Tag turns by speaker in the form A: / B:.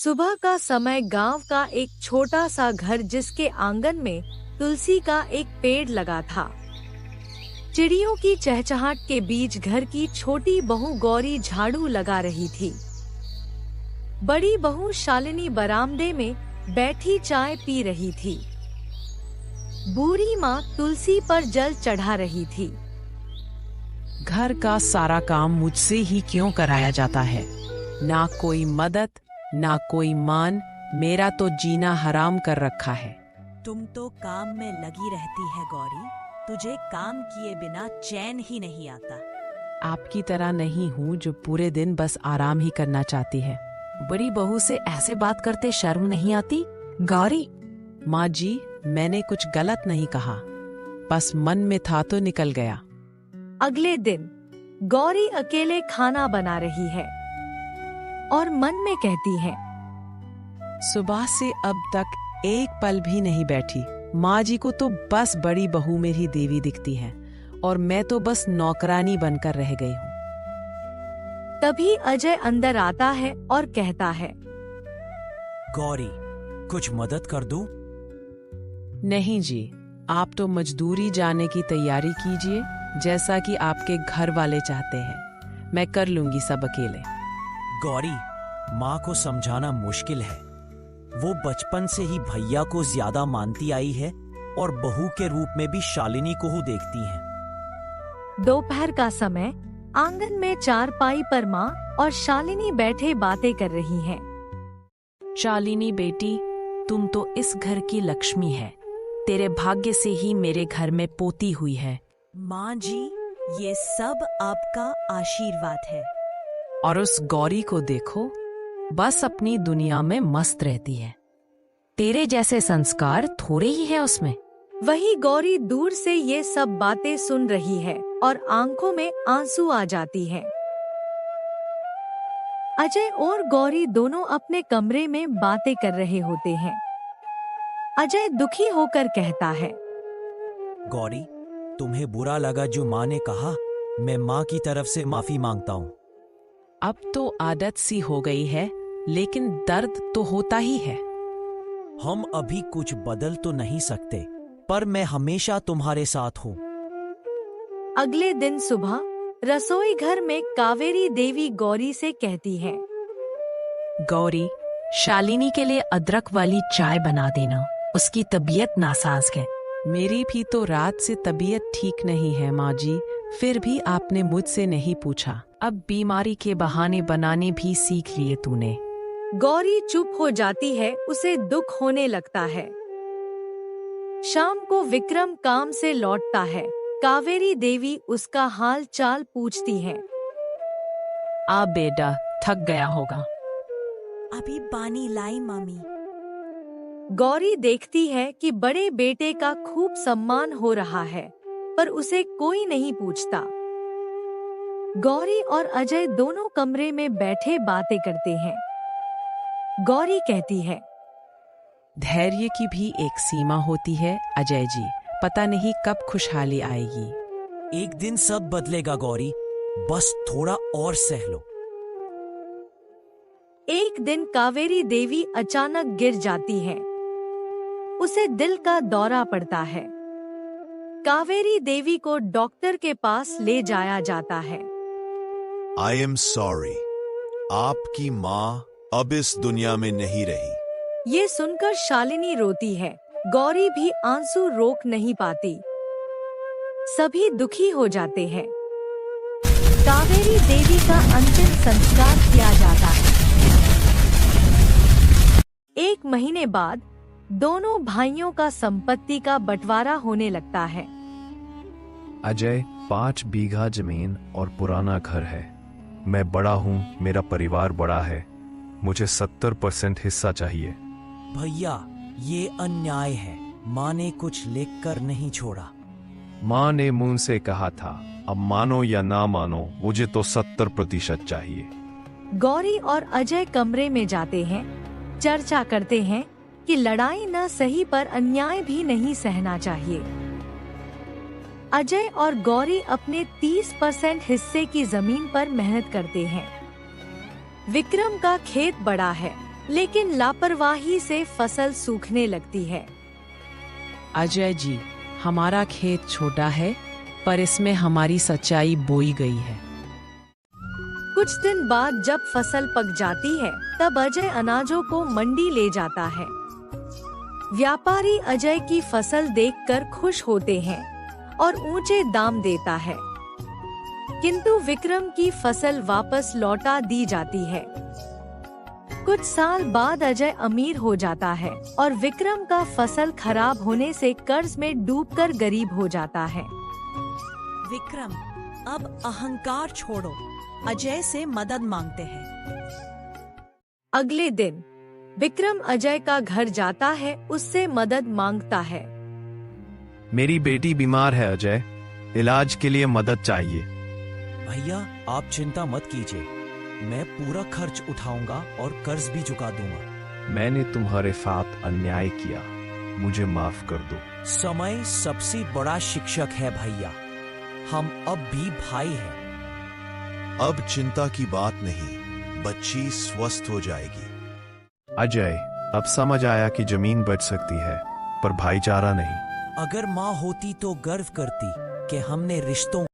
A: सुबह का समय गांव का एक छोटा सा घर जिसके आंगन में तुलसी का एक पेड़ लगा था। चिड़ियों की चहचहाट के बीच घर की छोटी बहू गौरी झाड़ू लगा रही थी। बड़ी बहू शालिनी बरामदे में बैठी चाय पी रही थी। बूढ़ी माँ तुलसी पर जल चढ़ा रही थी।
B: घर का सारा काम मुझसे ही क्यों कराया जाता है? ना कोई मदद, ना कोई मान, मेरा तो जीना हराम कर रखा है।
C: तुम तो काम में लगी रहती है गौरी, तुझे काम किए बिना चैन ही नहीं आता।
B: आपकी तरह नहीं हूँ जो पूरे दिन बस आराम ही करना चाहती है।
D: बड़ी बहू से ऐसे बात करते शर्म नहीं आती? गौरी,
B: माँ जी, मैंने कुछ गलत नहीं कहा, बस मन में था तो निकल गया।
A: अगले दिन गौरी अकेले खाना बना रही है और मन में कहती है,
B: सुबह से अब तक एक पल भी नहीं बैठी। माँ जी को तो बस बड़ी बहू मेरी देवी दिखती है और मैं तो बस नौकरानी बनकर रह गई हूँ।
A: तभी अजय अंदर आता है और कहता है,
E: गौरी, कुछ मदद कर दूं?
B: नहीं जी, आप तो मजदूरी जाने की तैयारी कीजिए, जैसा कि आपके घर वाले चाहते हैं। मैं कर लूंगी सब अकेले।
E: गौरी, माँ को समझाना मुश्किल है। वो बचपन से ही भैया को ज्यादा मानती आई है और बहू के रूप में भी शालिनी को ही देखती हैं।
A: दोपहर का समय आंगन में चारपाई पर माँ और शालिनी बैठे बातें कर रही हैं।
D: शालिनी बेटी, तुम तो इस घर की लक्ष्मी है। तेरे भाग्य से ही मेरे घर में पोती हुई है।
C: माँ जी, ये सब आपका आशीर्वाद है।
D: और उस गौरी को देखो, बस अपनी दुनिया में मस्त रहती है। तेरे जैसे संस्कार थोड़े ही है उसमें।
A: वही गौरी दूर से ये सब बातें सुन रही है और आंखों में आंसू आ जाती हैं। अजय और गौरी दोनों अपने कमरे में बातें कर रहे होते हैं। अजय दुखी होकर कहता है,
E: गौरी, तुम्हें बुरा लगा जो माँ ने कहा। मैं माँ की तरफ से माफी मांगता हूँ।
B: अब तो आदत सी हो गई है, लेकिन दर्द तो होता ही है।
E: हम अभी कुछ बदल तो नहीं सकते, पर मैं हमेशा तुम्हारे साथ हूँ।
A: अगले दिन सुबह रसोई घर में कावेरी देवी गौरी से कहती है,
D: गौरी, शालिनी के लिए अदरक वाली चाय बना देना, उसकी तबीयत नासाज है।
B: मेरी भी तो रात से तबीयत ठीक नहीं है माँ जी, फिर भी आपने मुझसे नहीं पूछा।
D: अब बीमारी के बहाने बनाने भी सीख लिए तूने।
A: गौरी चुप हो जाती है, उसे दुख होने लगता है। शाम को विक्रम काम से लौटता है। कावेरी देवी उसका हाल चाल पूछती है।
D: आ बेटा, थक गया होगा।
C: अभी पानी लाई मामी।
A: गौरी देखती है कि बड़े बेटे का खूब सम्मान हो रहा है, पर उसे कोई नहीं पूछता। गौरी और अजय दोनों कमरे में बैठे बातें करते हैं। गौरी कहती है,
B: धैर्य की भी एक सीमा होती है अजय जी, पता नहीं कब खुशहाली आएगी।
E: एक दिन सब बदलेगा गौरी, बस थोड़ा और सह लो।
A: एक दिन कावेरी देवी अचानक गिर जाती है। उसे दिल का दौरा पड़ता है। कावेरी देवी को डॉक्टर के पास ले जाया जाता है।
F: आई एम सॉरी, आपकी माँ अब इस दुनिया में नहीं रही।
A: ये सुनकर शालिनी रोती है। गौरी भी आंसू रोक नहीं पाती। सभी दुखी हो जाते हैं। कावेरी देवी का अंतिम संस्कार किया जाता है। एक महीने बाद दोनों भाइयों का संपत्ति का बंटवारा होने लगता है।
G: अजय 5 बीघा जमीन और पुराना घर है। मैं बड़ा हूँ, मेरा परिवार बड़ा है, मुझे 70% हिस्सा चाहिए।
E: भैया, ये अन्याय है। माँ ने कुछ लिख कर नहीं छोड़ा।
G: माँ ने मुंह से कहा था, अब मानो या ना मानो, मुझे तो 70% चाहिए।
A: गौरी और अजय कमरे में जाते हैं, चर्चा करते हैं कि लड़ाई न सही पर अन्याय भी नहीं सहना चाहिए। अजय और गौरी अपने 30% हिस्से की जमीन पर मेहनत करते हैं। विक्रम का खेत बड़ा है, लेकिन लापरवाही से फसल सूखने लगती है।
B: अजय जी, हमारा खेत छोटा है, पर इसमें हमारी सच्चाई बोई गई है।
A: कुछ दिन बाद जब फसल पक जाती है, तब अजय अनाजों को मंडी ले जाता है। व्यापारी अजय की फसल देखकर खुश होते हैं और ऊंचे दाम देता है, किंतु विक्रम की फसल वापस लौटा दी जाती है। कुछ साल बाद अजय अमीर हो जाता है और विक्रम का फसल खराब होने से कर्ज में डूबकर गरीब हो जाता है।
C: विक्रम, अब अहंकार छोड़ो, अजय से मदद मांगते हैं।
A: अगले दिन विक्रम अजय का घर जाता है, उससे मदद मांगता है।
G: मेरी बेटी बीमार है अजय, इलाज के लिए मदद चाहिए।
E: भैया आप चिंता मत कीजिए, मैं पूरा खर्च उठाऊंगा और कर्ज भी चुका दूंगा।
G: मैंने तुम्हारे साथ अन्याय किया, मुझे माफ कर दो।
E: समय सबसे बड़ा शिक्षक है भैया, हम अब भी भाई हैं।
F: अब चिंता की बात नहीं, बच्ची स्वस्थ हो जाएगी।
G: अजय, अब समझ आया कि जमीन बच सकती है, पर भाईचारा नहीं।
E: अगर माँ होती तो गर्व करती कि हमने रिश्तों